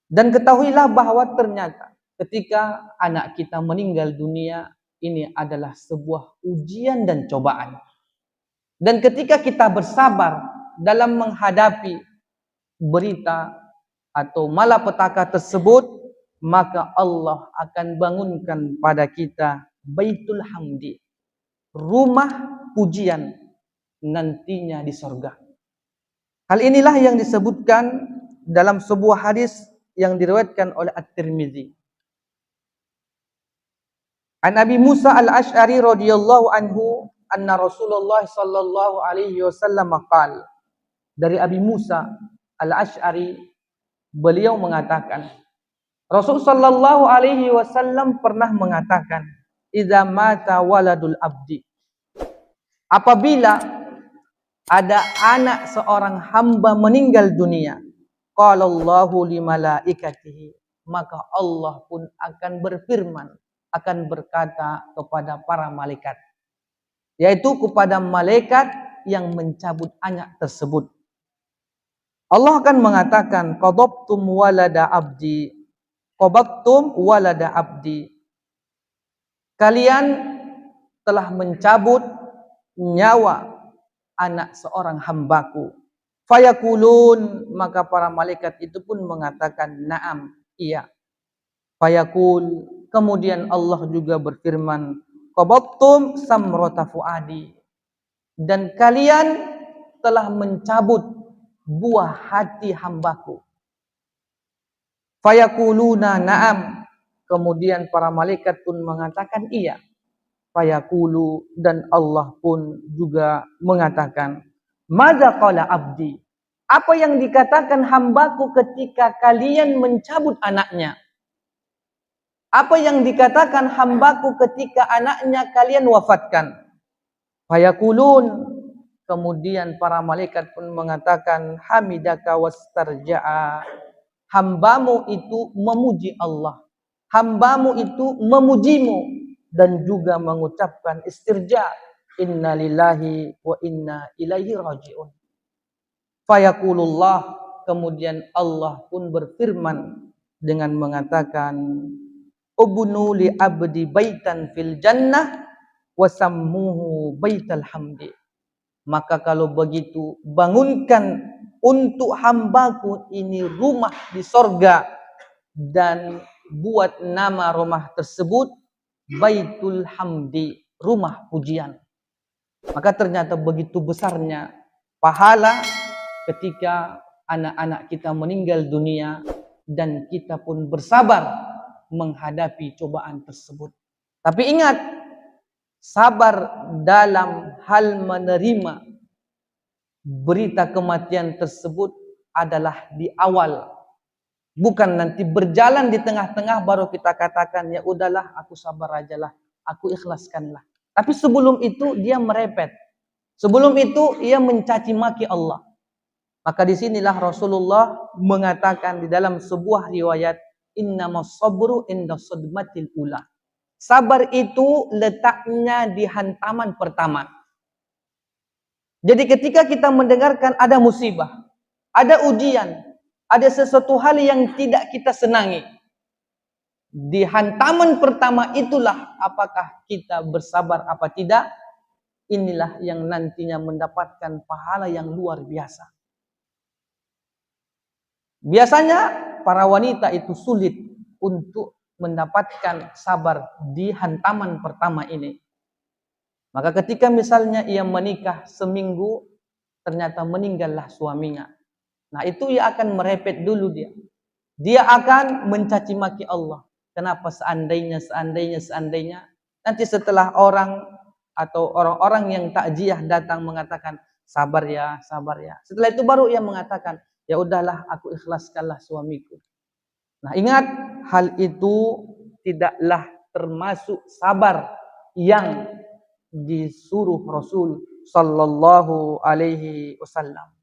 Dan ketahuilah bahwa ternyata ketika anak kita meninggal dunia, ini adalah sebuah ujian dan cobaan. Dan ketika kita bersabar dalam menghadapi berita atau malapetaka tersebut, maka Allah akan bangunkan pada kita Baitul Hamdi, rumah pujian nantinya di surga. Hal inilah yang disebutkan dalam sebuah hadis yang diriwayatkan oleh At-Tirmizi. An Abi Musa Al-Asy'ari radhiyallahu anhu anna Rasulullah sallallahu alaihi wasallam qala. Dari Abi Musa Al-Asy'ari, beliau mengatakan, Rasul sallallahu alaihi wasallam pernah mengatakan, "Idza mata waladul abdi." Apabila ada anak seorang hamba meninggal dunia, qala Allahu li malaikatihi, maka Allah pun akan berfirman, akan berkata kepada para malaikat, yaitu kepada malaikat yang mencabut anak tersebut. Allah akan mengatakan, qabadtum walada abdi, qabadtum walada abdi. Kalian telah mencabut nyawa anak seorang hambaku. Fayakulun, maka para malaikat itu pun mengatakan, na'am, iya. Fayakul, kemudian Allah juga berfirman, qabadtum samrata fuadi. Dan kalian telah mencabut buah hati hambaku. Fayakuluna na'am, kemudian para malaikat pun mengatakan iya. Fayakulu, dan Allah pun juga mengatakan, madza qala abdi, apa yang dikatakan hambaku ketika kalian mencabut anaknya? Apa yang dikatakan hambaku ketika anaknya kalian wafatkan? Fayakulun, kemudian para malaikat pun mengatakan, hamidaka wastarja'a, hambamu itu memuji Allah, hambamu itu memujimu, dan juga mengucapkan istirja, inna lillahi wa inna ilaihi raji'un. Fayakulullah, kemudian Allah pun berfirman dengan mengatakan, ubnu li abdi baitan fil jannah wasammuhu baital hamdi. Maka kalau begitu, bangunkan untuk hambaku ini rumah di sorga, dan buat nama rumah tersebut Baitul Hamdi, rumah pujian. Maka ternyata begitu besarnya pahala ketika anak-anak kita meninggal dunia dan kita pun bersabar menghadapi cobaan tersebut. Tapi ingat, sabar dalam hal menerima berita kematian tersebut adalah di awal. Bukan nanti berjalan di tengah-tengah baru kita katakan, ya udahlah, aku sabar ajalah, aku ikhlaskanlah. Tapi sebelum itu dia merepet. Sebelum itu ia mencaci maki Allah. Maka disinilah Rasulullah mengatakan di dalam sebuah riwayat, innamas sabru inda sadmatil ula. Sabar itu letaknya di hantaman pertama. Jadi ketika kita mendengarkan ada musibah, ada ujian, ada sesuatu hal yang tidak kita senangi, di hantaman pertama itulah apakah kita bersabar apa tidak. Inilah yang nantinya mendapatkan pahala yang luar biasa. Biasanya para wanita itu sulit untuk mendapatkan sabar di hantaman pertama ini. Maka ketika misalnya ia menikah seminggu, ternyata meninggallah suaminya. Nah itu ia akan merepet dulu dia. Dia akan mencaci maki Allah. Kenapa seandainya. Nanti setelah orang atau orang-orang yang takziah datang mengatakan, sabar ya. Setelah itu baru ia mengatakan, ya udahlah, aku ikhlaskanlah suamiku. Nah ingat, hal itu tidaklah termasuk sabar yang disuruh Rasul sallallahu alaihi wasallam.